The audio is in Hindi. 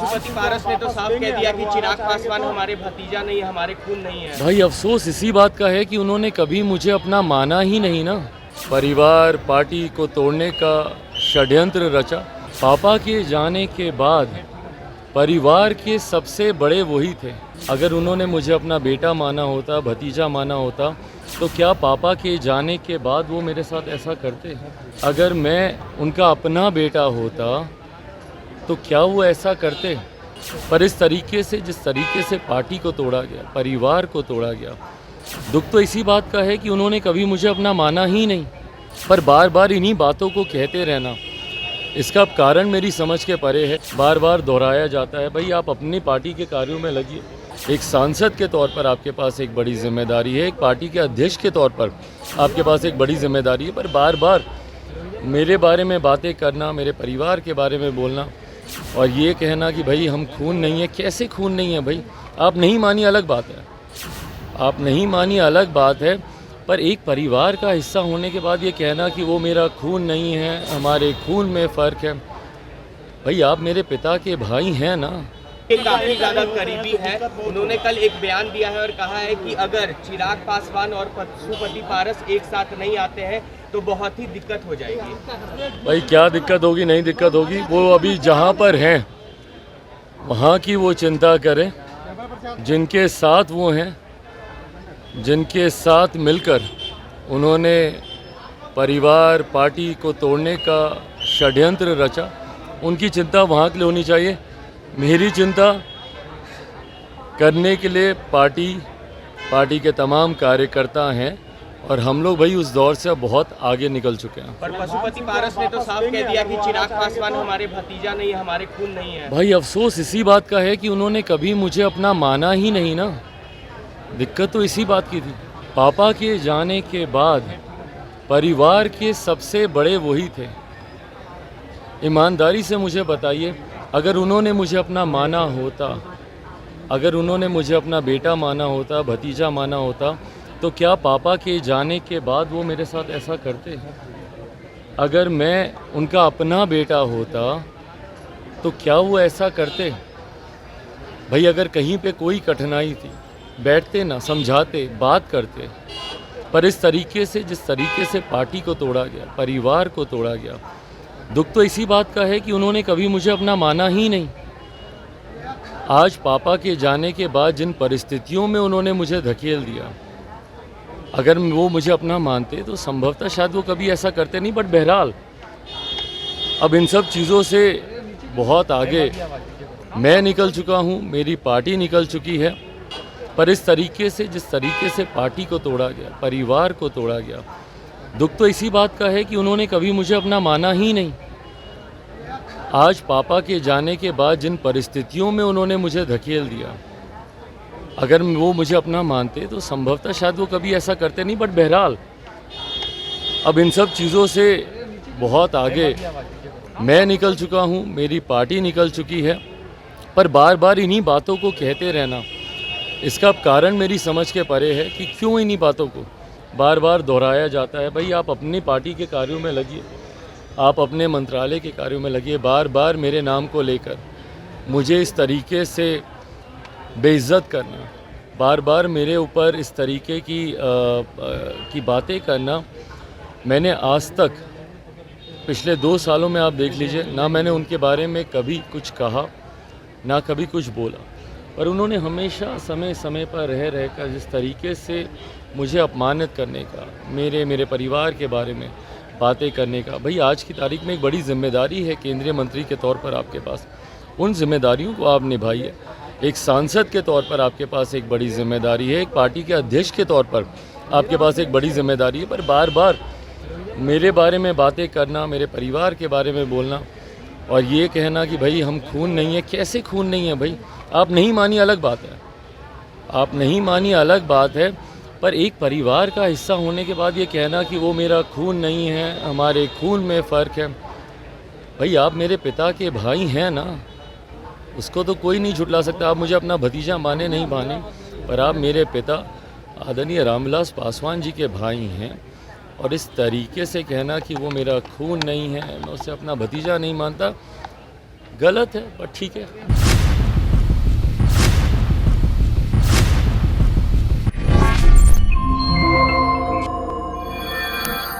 पशुपति पारस ने तो साफ कह दिया कि चिराग पासवान हमारे भतीजा नहीं है, हमारे खून नहीं है। भाई अफसोस इसी बात का है कि उन्होंने कभी मुझे अपना माना ही नहीं ना। परिवार पार्टी को तोड़ने का षड्यंत्र रचा। पापा के जाने के बाद परिवार के सबसे बड़े वही थे। अगर उन्होंने मुझे अपना बेटा माना होता, भतीजा माना होता, तो क्या पापा के जाने के बाद वो मेरे साथ ऐसा करते? अगर मैं उनका अपना बेटा होता तो क्या वो ऐसा करते? पर इस तरीके से, जिस तरीके से पार्टी को तोड़ा गया, परिवार को तोड़ा गया, दुख तो इसी बात का है कि उन्होंने कभी मुझे अपना माना ही नहीं। पर बार बार इन्हीं बातों को कहते रहना, इसका कारण मेरी समझ के परे है। बार बार दोहराया जाता है, भाई आप अपनी पार्टी के कार्यों में लगिए। एक सांसद के तौर पर आपके पास एक बड़ी जिम्मेदारी है, एक पार्टी के अध्यक्ष के तौर पर आपके पास एक बड़ी जिम्मेदारी है। पर बार बार मेरे बारे में बातें करना, मेरे परिवार के बारे में बोलना और ये कहना कि भाई हम खून नहीं है। कैसे खून नहीं है भाई? आप नहीं मानी अलग बात है, आप नहीं मानी अलग बात है, पर एक परिवार का हिस्सा होने के बाद ये कहना कि वो मेरा खून नहीं है, हमारे खून में फ़र्क है। भाई आप मेरे पिता के भाई हैं ना। ये काफी ज्यादा करीबी है। उन्होंने कल एक बयान दिया है और कहा है कि अगर चिराग पासवान और पशुपति पारस एक साथ नहीं आते हैं तो बहुत ही दिक्कत हो जाएगी। भाई क्या दिक्कत होगी, नहीं दिक्कत होगी, वो अभी जहाँ पर हैं वहाँ की वो चिंता करें। जिनके साथ वो हैं, जिनके साथ मिलकर उन्होंने परिवार पार्टी को तोड़ने का षड्यंत्र रचा, उनकी चिंता वहाँ के लिए होनी चाहिए। मेरी चिंता करने के लिए पार्टी के तमाम कार्यकर्ता हैं और हम लोग भाई उस दौर से अब बहुत आगे निकल चुके हैं। पर पशुपति पारस ने तो साफ कह दिया कि चिराग पासवान हमारे भतीजा नहीं है, हमारे खून नहीं है। भाई अफसोस इसी बात का है कि उन्होंने कभी मुझे अपना माना ही नहीं ना। दिक्कत तो इसी बात की थी। पापा के जाने के बाद परिवार के सबसे बड़े वही थे। ईमानदारी से मुझे बताइए, अगर उन्होंने मुझे अपना माना होता, अगर उन्होंने मुझे अपना बेटा माना होता, भतीजा माना होता, तो क्या पापा के जाने के बाद वो मेरे साथ ऐसा करते? अगर मैं उनका अपना बेटा होता तो क्या वो ऐसा करते? भाई अगर कहीं पे कोई कठिनाई थी, बैठते ना, समझाते, बात करते। पर इस तरीके से, जिस तरीके से पार्टी को तोड़ा गया, परिवार को तोड़ा गया, दुख तो इसी बात का है कि उन्होंने कभी मुझे अपना माना ही नहीं। आज पापा के जाने के बाद जिन परिस्थितियों में उन्होंने मुझे धकेल दिया, अगर वो मुझे अपना मानते तो संभवतः शायद वो कभी ऐसा करते नहीं। बट बहरहाल अब इन सब चीज़ों से बहुत आगे मैं निकल चुका हूँ, मेरी पार्टी निकल चुकी है। पर इस तरीके से, जिस तरीके से पार्टी को तोड़ा गया, परिवार को तोड़ा गया, दुख तो इसी बात का है कि उन्होंने कभी मुझे अपना माना ही नहीं। आज पापा के जाने के बाद जिन परिस्थितियों में उन्होंने मुझे धकेल दिया, अगर वो मुझे अपना मानते तो संभवतः शायद वो कभी ऐसा करते नहीं। बट बहरहाल अब इन सब चीज़ों से बहुत आगे मैं निकल चुका हूँ, मेरी पार्टी निकल चुकी है। पर बार बार इन्हीं बातों को कहते रहना, इसका कारण मेरी समझ के परे है कि क्यों इन्हीं बातों को बार बार दोहराया जाता है। भाई आप अपनी पार्टी के कार्यों में लगिए, आप अपने मंत्रालय के कार्यों में लगिए। बार बार मेरे नाम को लेकर मुझे इस तरीके से बेइज्जत करना, बार बार मेरे ऊपर इस तरीके की बातें करना, मैंने आज तक पिछले 2 सालों में आप देख लीजिए, ना मैंने उनके बारे में कभी कुछ कहा, ना कभी कुछ बोला। पर उन्होंने हमेशा समय समय पर रह कर जिस तरीके से मुझे अपमानित करने का, मेरे परिवार के बारे में बातें करने का, भाई आज की तारीख में एक बड़ी जिम्मेदारी है केंद्रीय मंत्री के तौर पर आपके पास। उन जिम्मेदारियों को आप निभाइए। एक सांसद के तौर पर आपके पास एक बड़ी जिम्मेदारी है, एक पार्टी के अध्यक्ष के तौर पर आपके पास एक बड़ी जिम्मेदारी है। पर बार बार मेरे बारे में बातें करना, मेरे परिवार के बारे में बोलना और ये कहना कि भाई हम खून नहीं है। कैसे खून नहीं है भाई? आप नहीं मानी अलग बात है, आप नहीं मानी अलग बात है, पर एक परिवार का हिस्सा होने के बाद ये कहना कि वो मेरा खून नहीं है, हमारे खून में फ़र्क है। भाई आप मेरे पिता के भाई हैं ना, उसको तो कोई नहीं झुठला सकता। आप मुझे अपना भतीजा माने नहीं माने, पर आप मेरे पिता आदरणीय रामविलास पासवान जी के भाई हैं। और इस तरीके से कहना कि वो मेरा खून नहीं है, मैं उसे अपना भतीजा नहीं मानता, गलत है। पर ठीक है।